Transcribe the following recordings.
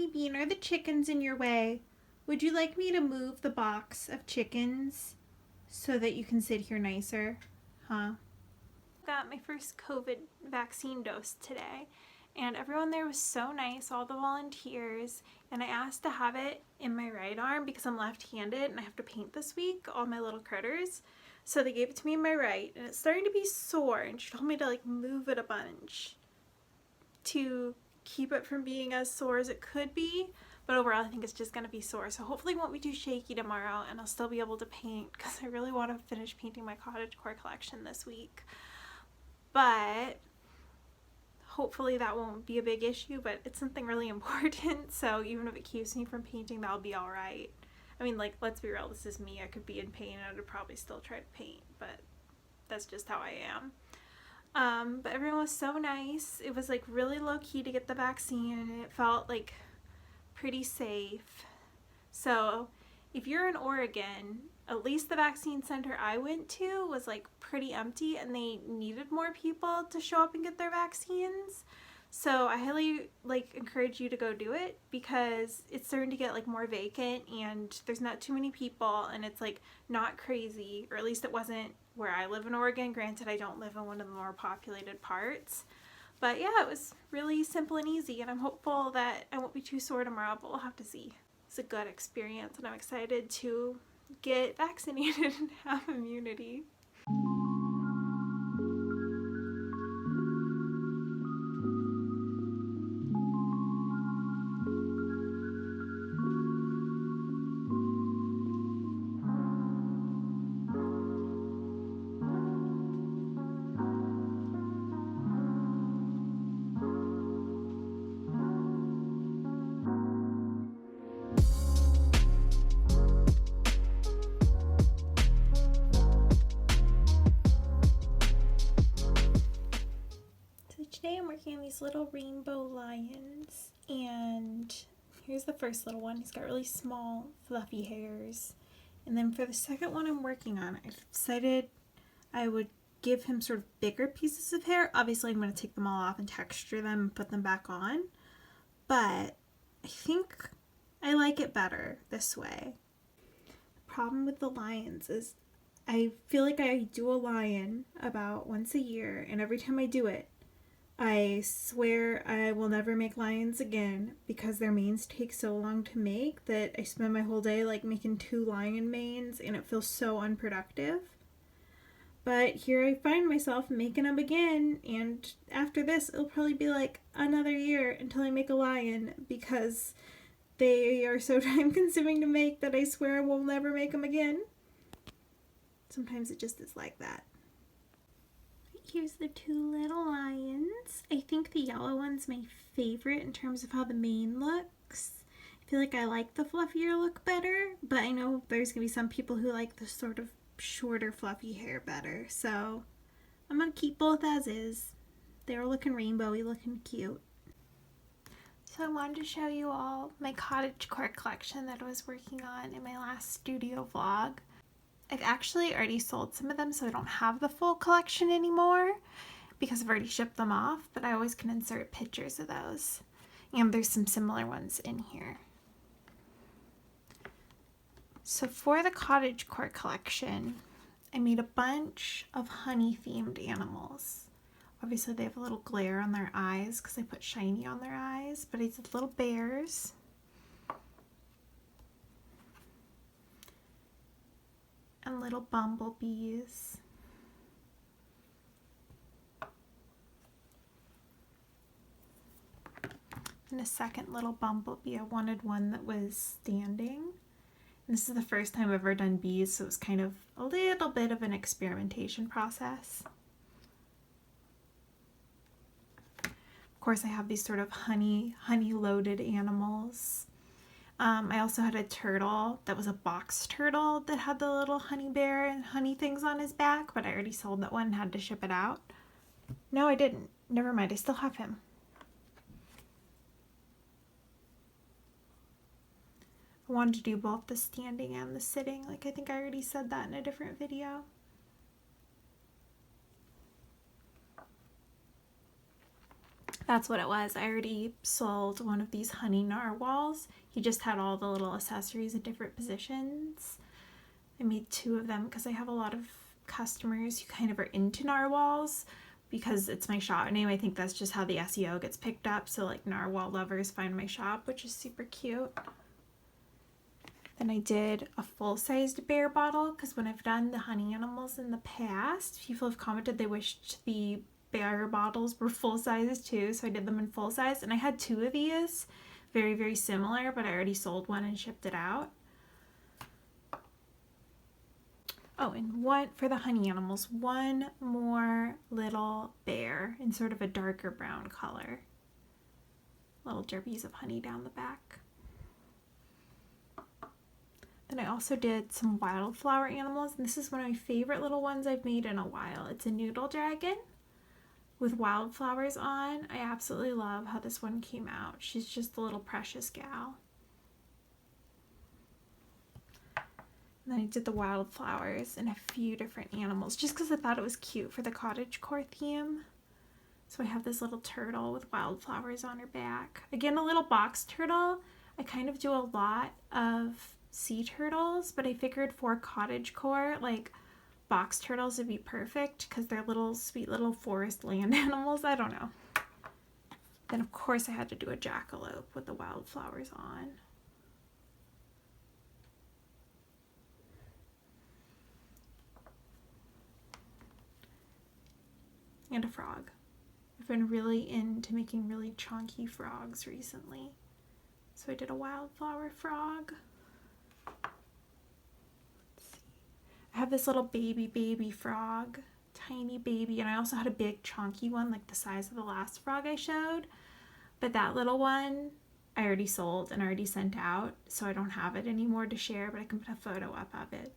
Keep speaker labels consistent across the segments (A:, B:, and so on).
A: Honeybean, are the chickens in your way? Would you like me to move the box of chickens so that you can sit here nicer? Huh? Got my first COVID vaccine dose today, and everyone there was so nice, all the volunteers, and I asked to have it in my right arm because I'm left-handed and I have to paint this week, all my little critters. So they gave it to me in my right, and it's starting to be sore, and she told me to like move it a bunch to keep it from being as sore as it could be, but overall I think it's just going to be sore. So hopefully it won't be too shaky tomorrow and I'll still be able to paint because I really want to finish painting my Cottagecore collection this week. But hopefully that won't be a big issue, but it's something really important, so even if it keeps me from painting, that'll be alright. I mean, like, let's be real, this is me. I could be in pain and I'd probably still try to paint, but that's just how I am. But everyone was so nice. It was like really low key to get the vaccine, and it felt like pretty safe. So if you're in Oregon, at least the vaccine center I went to was like pretty empty, and they needed more people to show up and get their vaccines. So I highly encourage you to go do it because it's starting to get like more vacant and there's not too many people, and it's like not crazy, or at least it wasn't where I live in Oregon. Granted, I don't live in one of the more populated parts. But yeah, it was really simple and easy, and I'm hopeful that I won't be too sore tomorrow, but we'll have to see. It's a good experience, and I'm excited to get vaccinated and have immunity. Today I'm working on these little rainbow lions, and here's the first little one. He's got really small fluffy hairs, and then for the second one I'm working on, I decided I would give him sort of bigger pieces of hair. Obviously I'm going to take them all off and texture them and put them back on, but I think I like it better this way. The problem with the lions is I feel like I do a lion about once a year, and every time I do it, I swear I will never make lions again because their manes take so long to make that I spend my whole day like making 2 lion manes, and it feels so unproductive. But here I find myself making them again, and after this it'll probably be like another year until I make a lion because they are so time consuming to make that I swear I will never make them again. Sometimes it just is like that. Here's the 2 little lions. I think the yellow one's my favorite in terms of how the mane looks. I feel like I like the fluffier look better, but I know there's going to be some people who like the sort of shorter fluffy hair better, so I'm going to keep both as is. They're looking rainbowy, looking cute. So I wanted to show you all my Cottagecore collection that I was working on in my last studio vlog. I've actually already sold some of them, so I don't have the full collection anymore because I've already shipped them off, but I always can insert pictures of those. And there's some similar ones in here. So for the Cottagecore collection, I made a bunch of honey-themed animals. Obviously they have a little glare on their eyes because I put shiny on their eyes, but I did little bears. And little bumblebees. And a second little bumblebee. I wanted one that was standing. And this is the first time I've ever done bees, so it was kind of a little bit of an experimentation process. Of course, I have these sort of honey-loaded animals. I also had a turtle that was a box turtle that had the little honey bear and honey things on his back, but I already sold that one and had to ship it out. No, I didn't. Never mind, I still have him. I wanted to do both the standing and the sitting, like I think I already said that in a different video. That's what it was. I already sold one of these honey narwhals. He just had all the little accessories in different positions. I made 2 of them because I have a lot of customers who kind of are into narwhals because it's my shop name. I think that's just how the SEO gets picked up. So like narwhal lovers find my shop, which is super cute. Then I did a full-sized bear bottle because when I've done the honey animals in the past, people have commented they wished the bear bottles were full sizes too, so I did them in full size, and I had 2 of these, very, very similar, but I already sold one and shipped it out. Oh, and one for the honey animals, one more little bear in sort of a darker brown color. Little derbies of honey down the back. Then I also did some wildflower animals, and this is one of my favorite little ones I've made in a while. It's a noodle dragon with wildflowers on. I absolutely love how this one came out. She's just a little precious gal. And then I did the wildflowers and a few different animals just because I thought it was cute for the cottagecore theme. So I have this little turtle with wildflowers on her back. Again, a little box turtle. I kind of do a lot of sea turtles, but I figured for cottagecore, like, box turtles would be perfect because they're little sweet little forest land animals. I don't know. Then of course I had to do a jackalope with the wildflowers on. And a frog. I've been really into making really chunky frogs recently. So I did a wildflower frog. I have this little baby frog, tiny baby, and I also had a big chunky one like the size of the last frog I showed, but that little one I already sold and already sent out, so I don't have it anymore to share, but I can put a photo up of it.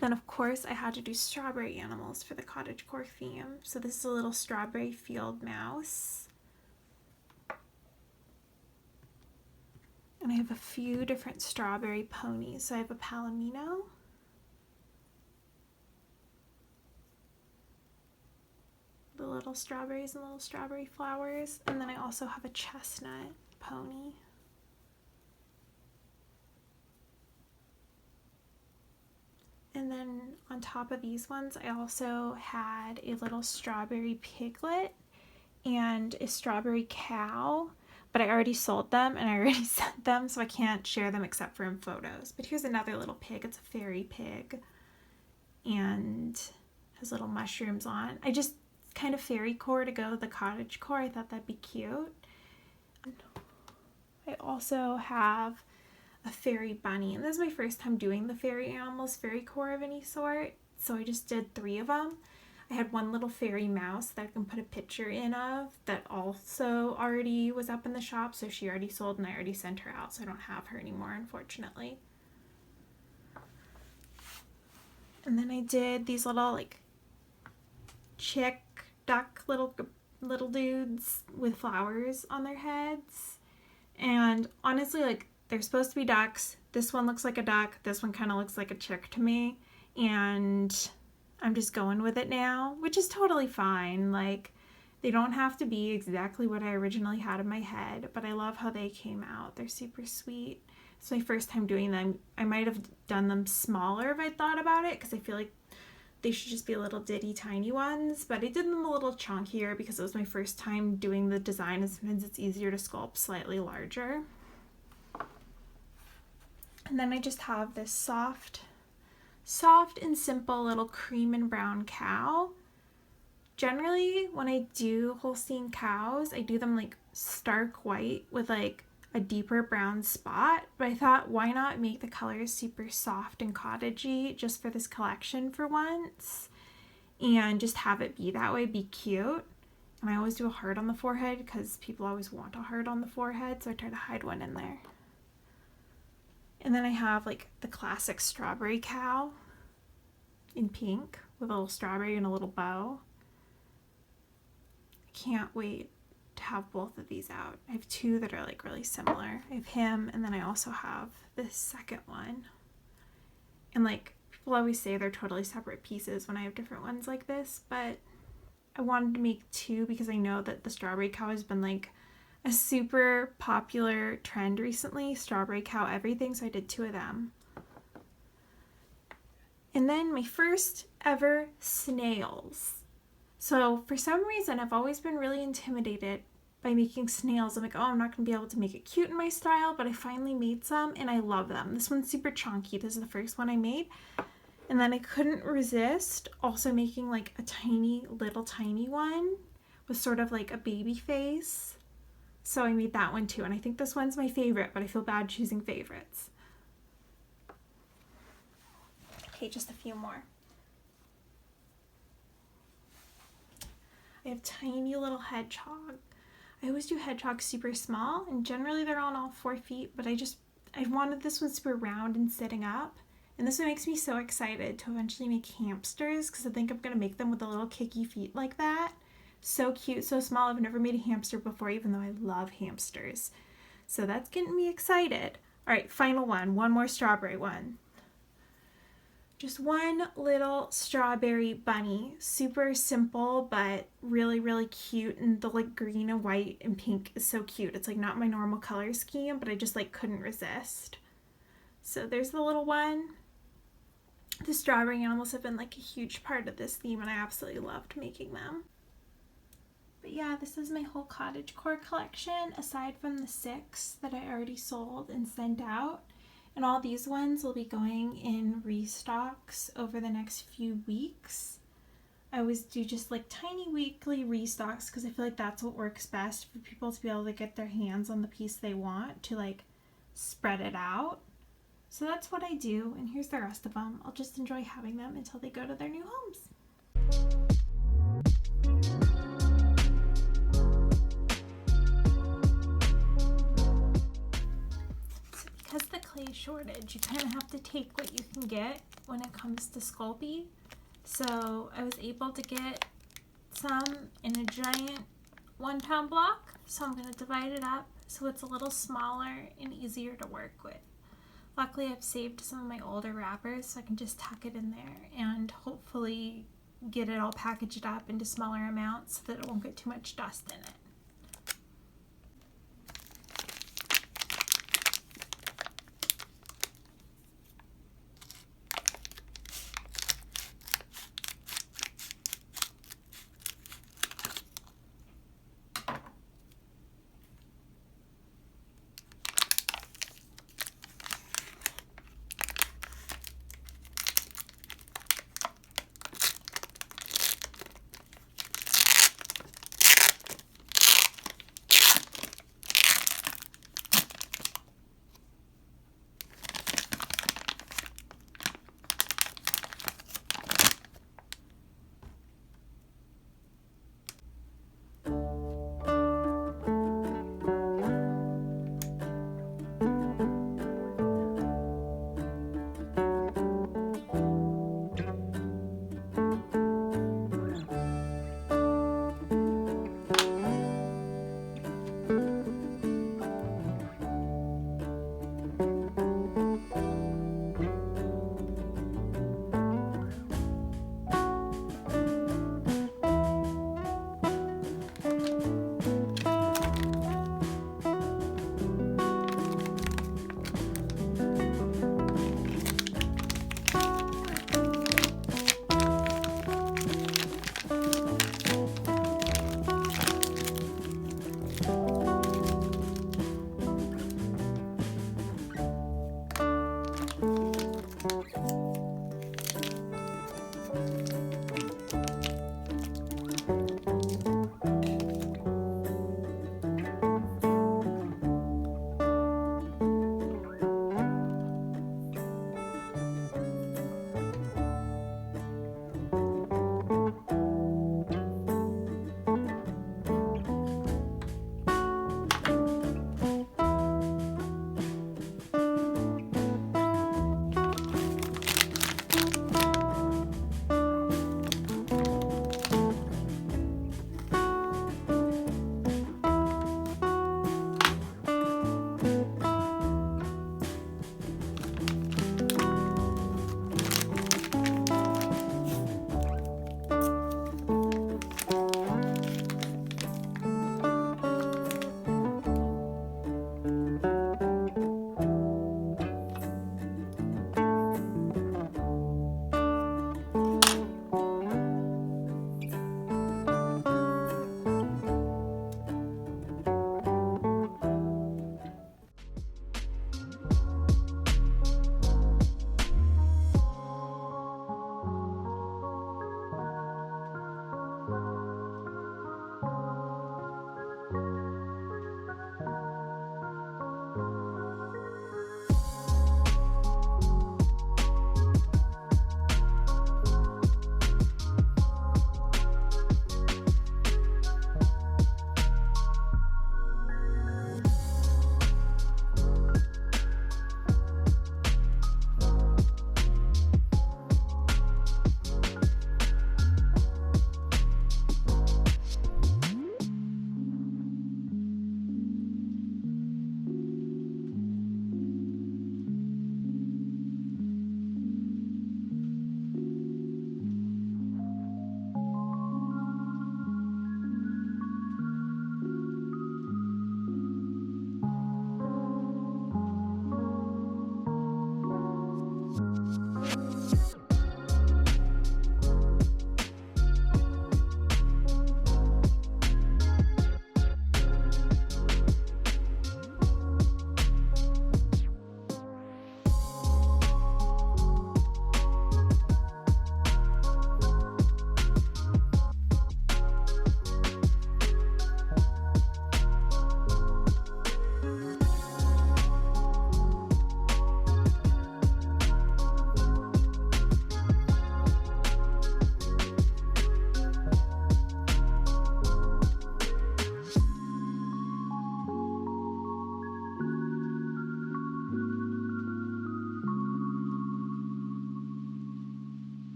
A: Then of course I had to do strawberry animals for the cottagecore theme, so this is a little strawberry field mouse. And I have a few different strawberry ponies. So I have a palomino, the little strawberries and little strawberry flowers, and then I also have a chestnut pony. And then on top of these ones, I also had a little strawberry piglet and a strawberry cow. But I already sold them and I already sent them, so I can't share them except for in photos. But here's another little pig. It's a fairy pig and has little mushrooms on. I just kind of fairy core to go with the cottagecore. I thought that'd be cute. I also have a fairy bunny, and this is my first time doing the fairy animals fairy core of any sort, so I just did 3 of them. I had one little fairy mouse that I can put a picture in of that also already was up in the shop, so she already sold and I already sent her out, so I don't have her anymore, unfortunately. And then I did these little like chick duck little dudes with flowers on their heads, and honestly, like, they're supposed to be ducks. This one looks like a duck, this one kind of looks like a chick to me, and I'm just going with it now, which is totally fine. Like, they don't have to be exactly what I originally had in my head, but I love how they came out. They're super sweet. It's my first time doing them. I might have done them smaller if I thought about it, because I feel like they should just be little ditty tiny ones, but I did them a little chunkier because it was my first time doing the design, and sometimes it's easier to sculpt slightly larger. And then I just have this soft and simple little cream and brown cow. Generally, when I do Holstein cows, I do them like stark white with like a deeper brown spot, but I thought, why not make the colors super soft and cottagey just for this collection for once, and just have it be that way, be cute. And I always do a heart on the forehead because people always want a heart on the forehead, so I try to hide one in there. And then I have like the classic strawberry cow in pink with a little strawberry and a little bow. I can't wait to have both of these out. I have 2 that are like really similar. I have him, and then I also have this second one. And like, people always say they're totally separate pieces when I have different ones like this, but I wanted to make 2 because I know that the strawberry cow has been like a super popular trend recently. Strawberry cow everything, so I did 2 of them. And then my first ever snails. So for some reason, I've always been really intimidated by making snails. I'm like, oh, I'm not going to be able to make it cute in my style, but I finally made some and I love them. This one's super chunky. This is the first one I made. And then I couldn't resist also making like a tiny, little tiny one with sort of like a baby face. So I made that one too. And I think this one's my favorite, but I feel bad choosing favorites. Okay, just a few more. I have tiny little hedgehog. I always do hedgehogs super small, and generally they're on all 4 feet, but I wanted this one super round and sitting up. And this one makes me so excited to eventually make hamsters, because I think I'm going to make them with the little kicky feet like that. So cute, so small. I've never made a hamster before, even though I love hamsters. So that's getting me excited. All right, final one more strawberry one. Just one little strawberry bunny. Super simple, but really, really cute. And the like green and white and pink is so cute. It's like not my normal color scheme, but I just like couldn't resist. So there's the little one. The strawberry animals have been like a huge part of this theme, and I absolutely loved making them. But yeah, this is my whole Cottagecore collection, aside from the 6 that I already sold and sent out. And all these ones will be going in restocks over the next few weeks. I always do just like tiny weekly restocks because I feel like that's what works best for people to be able to get their hands on the piece they want to like spread it out. So that's what I do, and here's the rest of them. I'll just enjoy having them until they go to their new homes. Because the clay shortage, you kind of have to take what you can get when it comes to Sculpey. So I was able to get some in a giant 1-pound block. So I'm going to divide it up so it's a little smaller and easier to work with. Luckily, I've saved some of my older wrappers, so I can just tuck it in there and hopefully get it all packaged up into smaller amounts so that it won't get too much dust in it.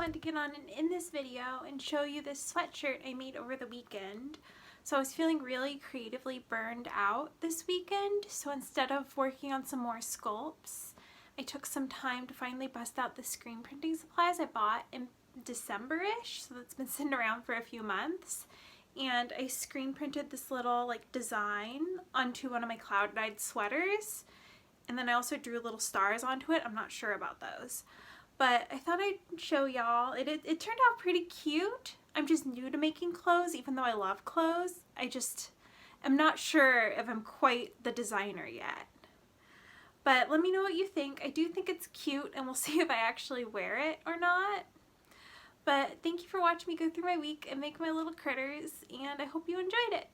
A: wanted to get on in this video and show you this sweatshirt I made over the weekend. So I was feeling really creatively burned out this weekend, so instead of working on some more sculpts, I took some time to finally bust out the screen printing supplies I bought in December-ish, so that's been sitting around for a few months. And I screen printed this little like design onto one of my cloud-dyed sweaters, and then I also drew little stars onto it. I'm not sure about those, but I thought I'd show y'all. It turned out pretty cute. I'm just new to making clothes, even though I love clothes. I'm not sure if I'm quite the designer yet. But let me know what you think. I do think it's cute, and we'll see if I actually wear it or not. But thank you for watching me go through my week and make my little critters, and I hope you enjoyed it.